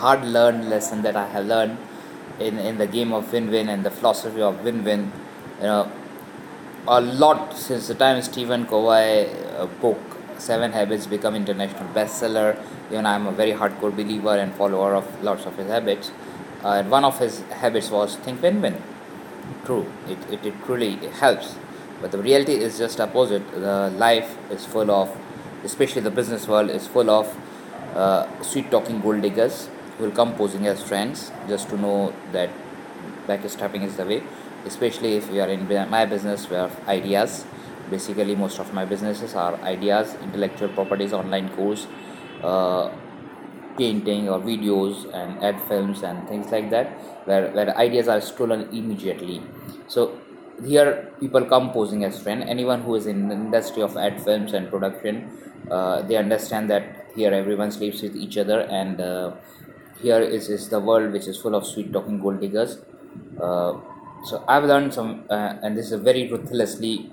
hard learned lesson that I have learned in the game of win-win and the philosophy of win-win. You know, a lot since the time Stephen Covey book Seven Habits become international bestseller. Even I'm a very hardcore believer and follower of lots of his habits. And one of his habits was think win-win. True, it truly helps, but the reality is just opposite. The life is full of, especially the business world is full of sweet talking gold diggers who will come posing as friends just to know that backstabbing is the way. Especially if you are in my business, where ideas, basically most of my businesses are ideas, intellectual properties, online course, uh, painting or videos and ad films and things like that, where ideas are stolen immediately. So here people come posing as friend. Anyone who is in the industry of ad films and production, they understand that here everyone sleeps with each other, and here is the world which is full of sweet talking gold diggers. uh, so I've learned some, and this is a very ruthlessly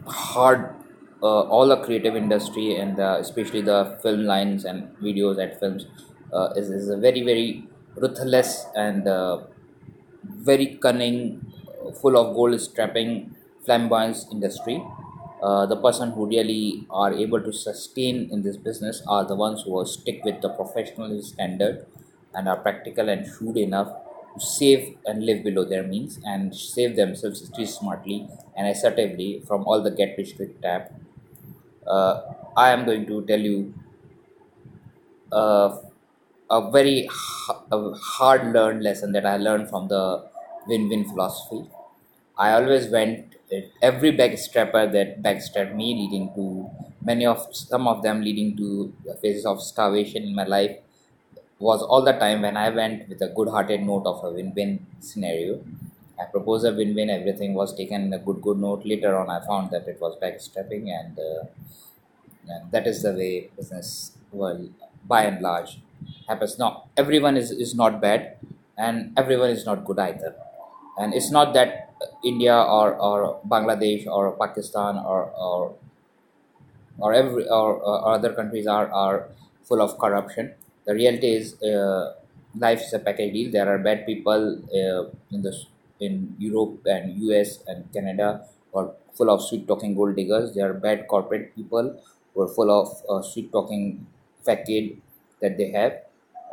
hard, all the creative industry and especially the film lines and videos at films is a very very ruthless and very cunning, full of gold strapping flamboyance industry. The person who really are able to sustain in this business are the ones who are stick with the professional standard and are practical and shrewd enough to save and live below their means and save themselves very smartly and assertively from all the get rich quick trap. uh, I am going to tell you uh, a hard learned lesson that I learned from the win win philosophy. I always went at every backstrapper that backstabbed me, leading to some of them leading to phases of starvation in my life, was all the time when I went with a good hearted note of a win win scenario. I proposed a win win, everything was taken in a good note. Later on, I found that it was backstabbing, and that is the way business, well, by and large, happens. Now everyone is not bad, and everyone is not good either. And it's not that India or Bangladesh or Pakistan or other countries are full of corruption. The reality is, life is a package deal. There are bad people in Europe and US and Canada who are full of sweet talking gold diggers. There are bad corporate people who are full of sweet talking facade that they have,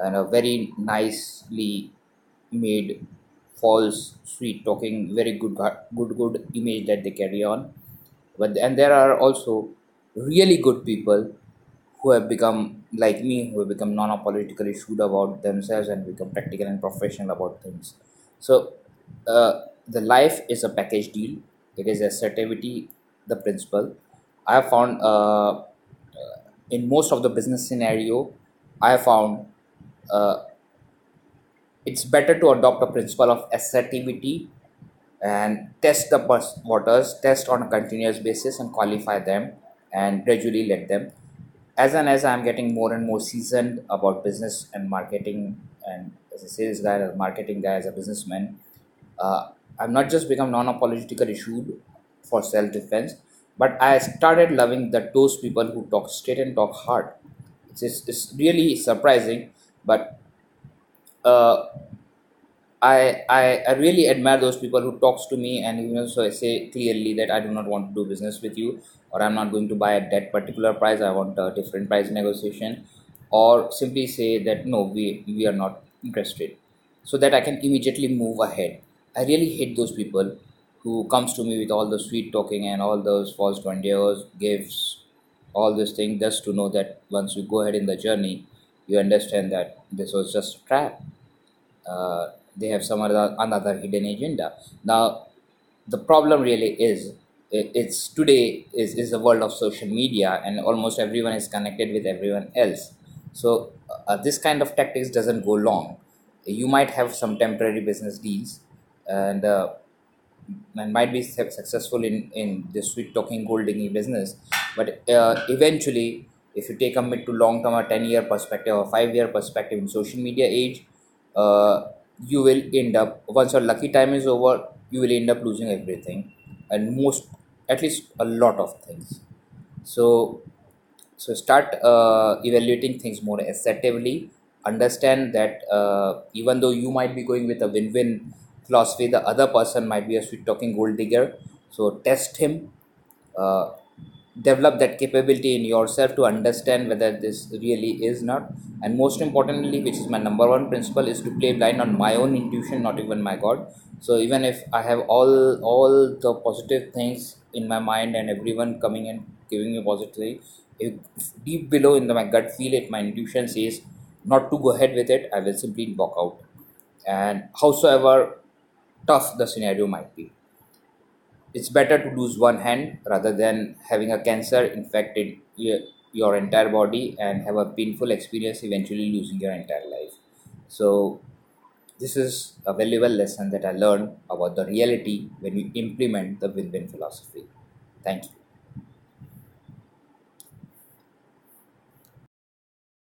and a very nicely made false sweet talking very good image that they carry on. But and there are also really good people who have become like me, who have become non-politically shrewd about themselves and become practical and professional about things. So the life is a package deal. It is assertivity, the principle. I have found, in most of the business scenario, I have found uh, it's better to adopt a principle of assertivity and test the waters, test on a continuous basis and qualify them and gradually let them. As and as I'm getting more and more seasoned about business and marketing, and as a sales guy, as a marketing guy, as a businessman, I've not just become non-apologetically issued for self-defense, but I started loving those people who talk straight and talk hard. It's really surprising, but uh, I really admire those people who talks to me and even so I say clearly that I do not want to do business with you, or I'm not going to buy at that particular price. I want a different price negotiation, or simply say that no, we are not interested, so that I can immediately move ahead. I really hate those people who comes to me with all the sweet talking and all those false grandeurs, gifts, all this thing, just to know that once you go ahead in the journey, you understand that this was just a trap. They have some another hidden agenda. Now, the problem really is, it's today is a world of social media, and almost everyone is connected with everyone else. So this kind of tactics doesn't go long. You might have some temporary business deals, and might be successful in this sweet talking gold digging business, but eventually, if you take a mid to long term or 10-year perspective or 5-year perspective in social media age, uh, you will end up, once your lucky time is over, you will end up losing everything, and most, at least a lot of things. So start evaluating things more assertively, understand that even though you might be going with a win-win philosophy, the other person might be a sweet-talking gold digger. So test him, uh, develop that capability in yourself to understand whether this really is not. And most importantly, which is my number one principle, is to play blind on my own intuition, not even my god. So even if I have all the positive things in my mind and everyone coming and giving me positive, if deep below in my gut feel it, my intuition says not to go ahead with it, I will simply walk out. And howsoever tough the scenario might be, it's better to lose one hand rather than having a cancer infected your entire body and have a painful experience, eventually losing your entire life. So this is a valuable lesson that I learned about the reality when we implement the win-win philosophy. Thank you.